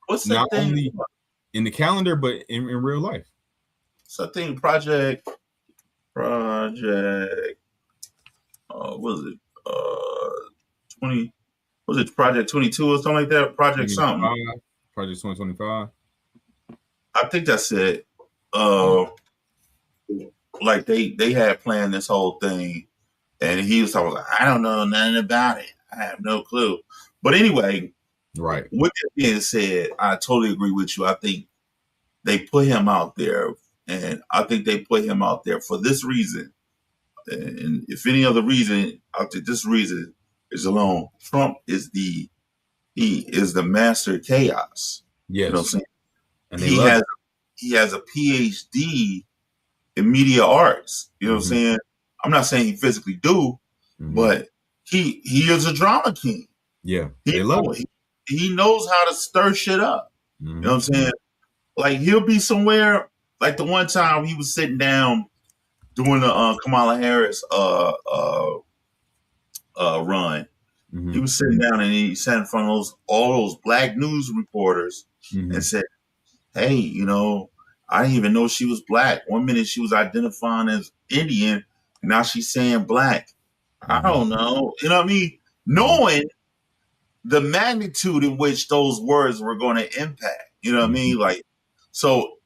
What's that not thing? Only in the calendar, but in real life. So I think Project. What was it? 20. Was it Project 22 or something like that? Project something. Project 2025. I think that's it. Like they had planned this whole thing, and he was talking like, I don't know nothing about it. I have no clue. But anyway, right. With that being said, I totally agree with you. I think they put him out there, and I think they put him out there for this reason. And if any other reason, I think this reason is alone. Trump is the master of chaos. Yes. You know what I'm saying? And he has a PhD in media arts. You know what I'm saying? I'm not saying he physically do, but he is a drama king. Yeah. He knows how to stir shit up. You know what I'm saying? Like he'll be somewhere, like the one time he was sitting down doing the Kamala Harris run. He was sitting down and he sat in front of all those black news reporters and said, hey, you know, I didn't even know she was black. One minute she was identifying as Indian, and now she's saying black. I don't know. You know what I mean? Knowing the magnitude in which those words were going to impact. You know what I mean? Like, so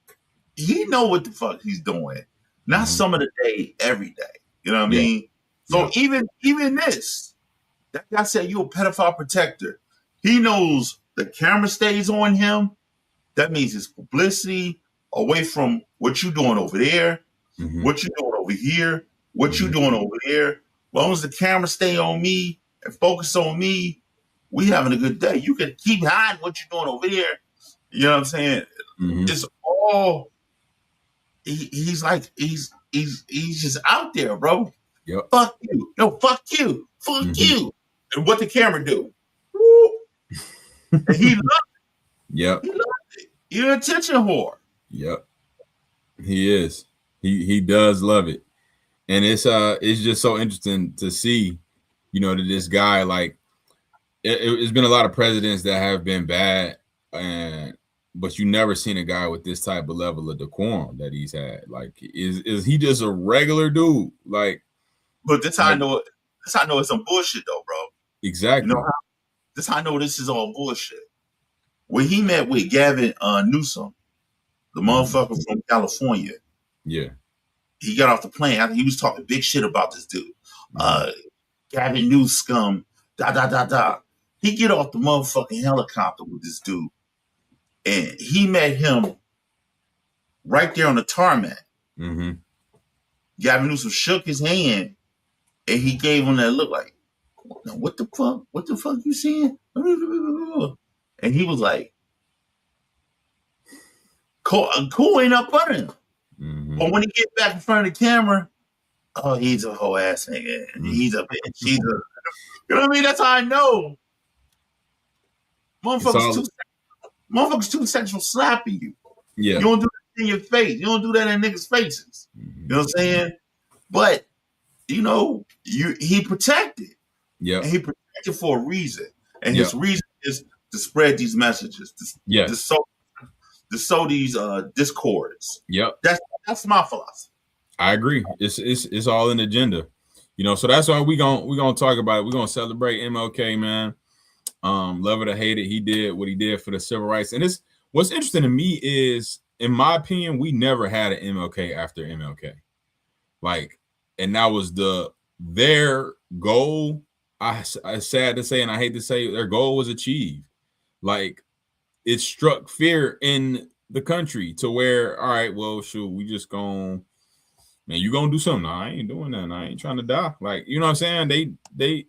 he know what the fuck he's doing. Not some of the day, every day. You know what I mean? So even this, that guy said, you a pedophile protector. He knows the camera stays on him. That means it's publicity away from what you doing over there, what you doing over here, what you doing over there. As long as the camera stay on me and focus on me, we having a good day. You can keep hiding what you're doing over there. You know what I'm saying? It's all he's he's just out there, bro. Yep. Fuck you. No, fuck you. Fuck Mhm. you. And what the camera do? Woo. And he loved Yep. it. He loved it. You're an attention whore. Yep. He is. He does love it. And it's just so interesting to see, you know, that this guy, like, it's been a lot of presidents that have been bad, but you never seen a guy with this type of level of decorum that he's had. Like, is he just a regular dude? Like, but this how I know it. This how I know it's some bullshit though, bro. Exactly. You know how, this how I know this is all bullshit. When he met with Gavin Newsom, the motherfucker from California. Yeah. He got off the plane after he was talking big shit about this dude. Gavin Newsom, da. He get off the motherfucking helicopter with this dude. And he met him right there on the tarmac. Mm-hmm. Gavin Newsom shook his hand and he gave him that look like, now what the fuck? What the fuck you saying? And he was like, cool ain't up under him. Mm-hmm. But when he get back in front of the camera, oh, he's a whole ass nigga. He's a bitch. He's a, you know what I mean? That's how I know. Motherfuckers too sexual slapping you. Yeah. You don't do that in your face. You don't do that in niggas' faces. Mm-hmm. You know what I'm saying? But you know, he protected. Yeah. And he protected for a reason. And his reason is to spread these messages. To sow these discords. Yep. That's my philosophy. I agree. It's all an agenda. You know, so that's why we're gonna talk about it. We're gonna celebrate MLK, man. Love it or hate it, he did what he did for the civil rights. And it's what's interesting to me is, in my opinion, we never had an MLK after MLK. Like, and that was their goal. I sad to say, and I hate to say, their goal was achieved. Like, it struck fear in the country to where, all right, well, shoot, we just gonna, man, you gonna do something? No, I ain't doing that. I ain't trying to die. Like, you know what I'm saying? They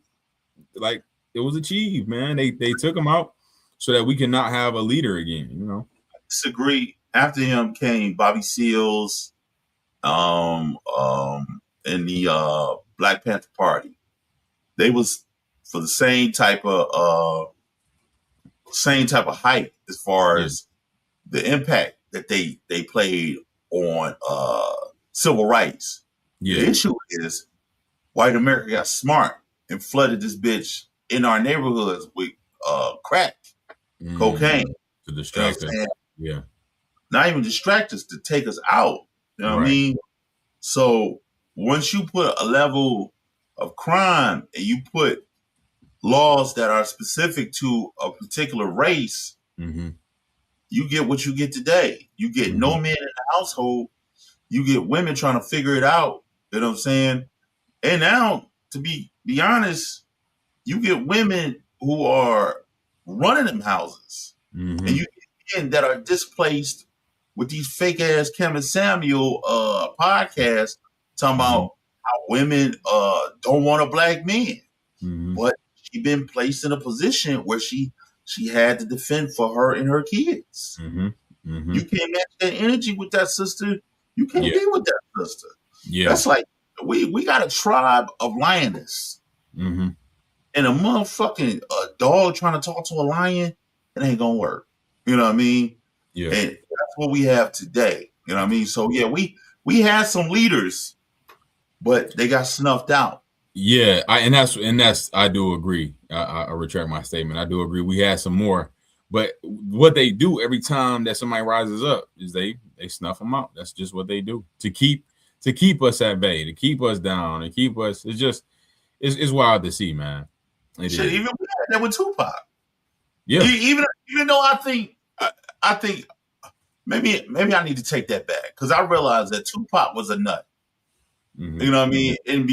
like, it was achieved, man. They took him out so that we can not have a leader again, you know. I disagree. After him came Bobby Seals, and the Black Panther Party. They was for the same type of hype as far as the impact that they played on civil rights. Yeah. The issue is white America got smart and flooded this bitch in our neighborhoods with crack, cocaine. To distract us. Yeah. Not even distract us, to take us out. You know what I mean? So once you put a level of crime and you put laws that are specific to a particular race, you get what you get today. You get no man in the household. You get women trying to figure it out. You know what I'm saying? And now, to be honest, you get women who are running them houses. And you get men that are displaced with these fake ass Kevin Samuel podcasts talking about how women don't want a black man. But she been placed in a position where she had to defend for her and her kids. You can't match that energy with that sister. You can't be with that sister. Yeah. That's like, we got a tribe of lioness. And a motherfucking dog trying to talk to a lion, it ain't gonna work. You know what I mean? Yeah. And that's what we have today. You know what I mean? So yeah, we had some leaders, but they got snuffed out. Yeah, and that's I do agree. I retract my statement. I do agree. We had some more, but what they do every time that somebody rises up is they snuff them out. That's just what they do to keep us at bay, to keep us down, and keep us. It's just it's wild to see, man. Shit, even we had that with Tupac. Yeah, even though I think maybe I need to take that back, because I realized that Tupac was a nut. You know what I mean? In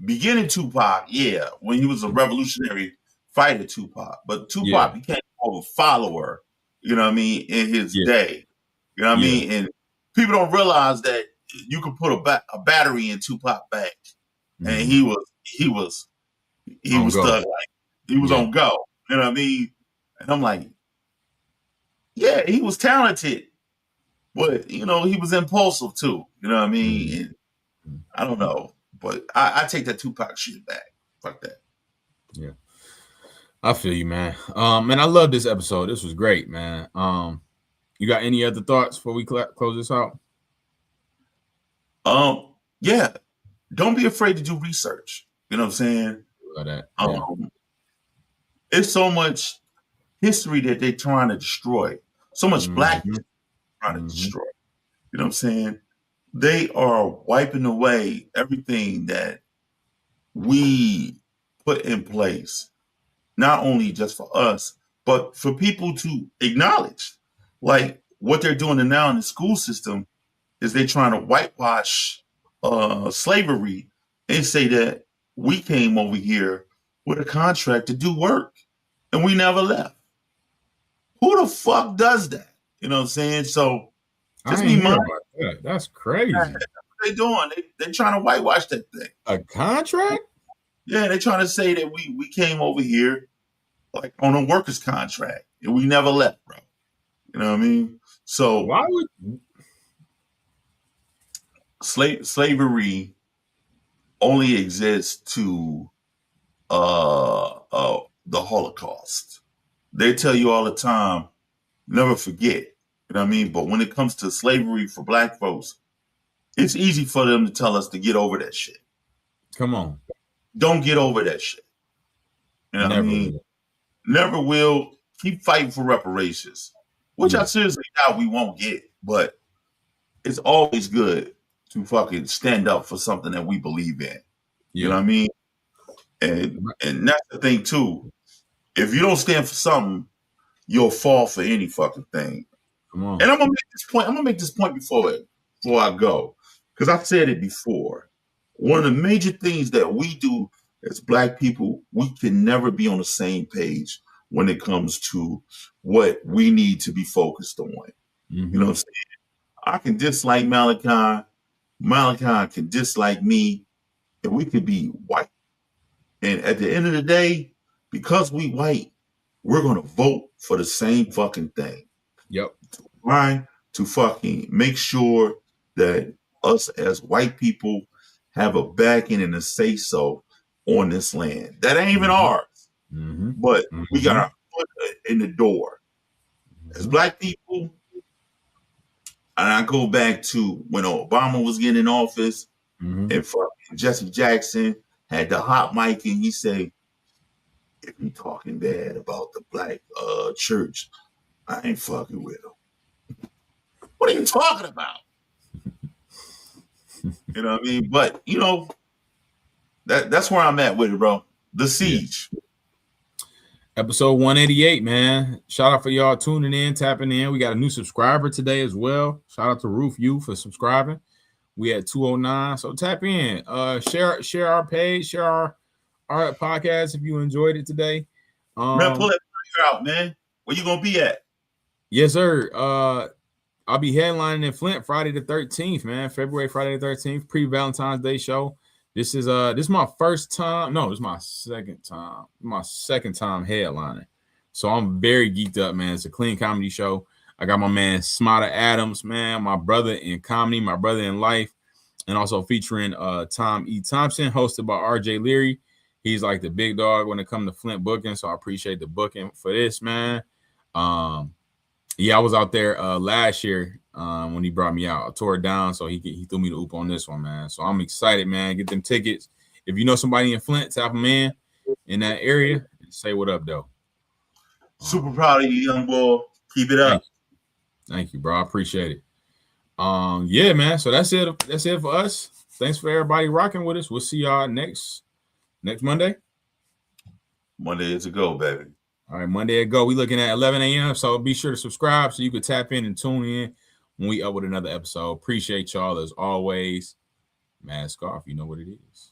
beginning Tupac, yeah, when he was a revolutionary fighter, Tupac, but Tupac became more of a follower. You know what I mean? In his day, you know what I mean? And people don't realize that you could put a battery in Tupac back, and he was stuck, like he was on go. You know what I mean? And I'm like, yeah, he was talented, but you know, he was impulsive too. You know what I mean? And I don't know, but I take that Tupac shit back. Fuck that. Yeah, I feel you, man. And I love this episode. This was great, man. You got any other thoughts before we close this out? Yeah. Don't be afraid to do research. You know what I'm saying? Love that. Yeah. It's so much history that they're trying to destroy. So much black history trying to destroy. You know what I'm saying? They are wiping away everything that we put in place, not only just for us, but for people to acknowledge. Like what they're doing now in the school system is they're trying to whitewash slavery and say that we came over here with a contract to do work and we never left. Who the fuck does that? You know what I'm saying? So just be mindful. That. That's crazy. That's what they're doing. They're trying to whitewash that thing. A contract? Yeah, they're trying to say that we came over here like on a workers' contract and we never left, bro. You know what I mean? So why would slavery only exists to the Holocaust? They tell you all the time, never forget. You know what I mean? But when it comes to slavery for black folks, it's easy for them to tell us to get over that shit. Come on. Don't get over that shit. You know what I mean? Will. Never will. Keep fighting for reparations, which I seriously doubt we won't get. But it's always good to fucking stand up for something that we believe in. You know what I mean? And that's the thing too. If you don't stand for something, you'll fall for any fucking thing. Come on. And I'm gonna make this point before I go, because I've said it before. One of the major things that we do as black people, we can never be on the same page when it comes to what we need to be focused on. You know what I'm saying? I can dislike Malachi. Malachi can dislike me, and we could be white. And at the end of the day, because we white, we're gonna vote for the same fucking thing. Yep. Trying to fucking make sure that us as white people have a backing and a say so on this land. That ain't even ours. But we got our foot in the door. As black people, and I go back to when Obama was getting in office and fucking Jesse Jackson had the hot mic and he said, if you talking bad about the black church, I ain't fucking with him. What are you talking about? You know what I mean? But, you know, that's where I'm at with it, bro. The Siege. Yeah. Episode 188, man. Shout out for y'all tuning in, tapping in. We got a new subscriber today as well. Shout out to Roof U for subscribing. We at 209. So tap in. Share our page, share our podcast if you enjoyed it today. Man, pull that out, man. Where you gonna be at? Yes, sir. I'll be headlining in Flint Friday the 13th, man. Friday the 13th, pre-Valentine's Day show. This is my first time. No, this is my second time. My second time headlining. So I'm very geeked up, man. It's a clean comedy show. I got my man Smarter Adams, man, my brother in comedy, my brother in life, and also featuring Tom E. Thompson, hosted by RJ Leary. He's like the big dog when it comes to Flint booking. So I appreciate the booking for this, man. Yeah, I was out there last year when he brought me out. I tore it down, so he threw me the oop on this one, man. So I'm excited, man. Get them tickets. If you know somebody in Flint, tap them in that area. And say what up, though. Super proud of you, young boy. Keep it up. Thank you, bro. I appreciate it. Yeah, man. So that's it. That's it for us. Thanks for everybody rocking with us. We'll see y'all next Monday. Monday is a go, baby. All right, Monday at go. We looking at 11 a.m. So be sure to subscribe so you can tap in and tune in when we up with another episode. Appreciate y'all as always. Mask off. You know what it is.